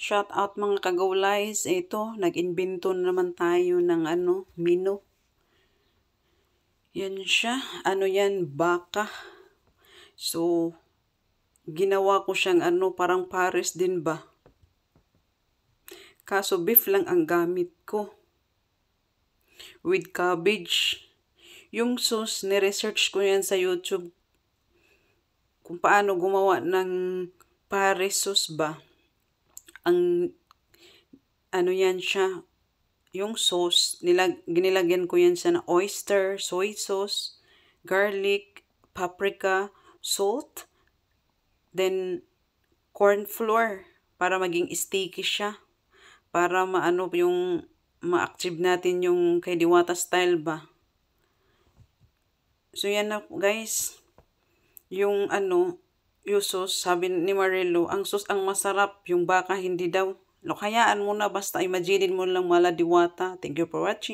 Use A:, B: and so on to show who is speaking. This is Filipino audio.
A: Shout out mga kagawlays. Ito, nag-invento naman tayo ng menu. Yan siya. Ano yan? Baka. So, ginawa ko siyang parang pares din ba? Kaso beef lang ang gamit ko. With cabbage. Yung sauce, ni-research ko yan sa YouTube. Kung paano gumawa ng pares sauce ba? Ang yan siya, yung sauce, ginilagyan ko yan siya ng oyster, soy sauce, garlic, paprika, salt, then corn flour para maging sticky siya. Para yung ma-achieve natin yung kay Diwata style ba. So yan na guys. Yung yung sauce, sabi ni Marilo, ang sauce ang masarap, yung baka hindi daw. Hayaan mo na, basta imagine mo lang mala Diwata. Thank you for watching.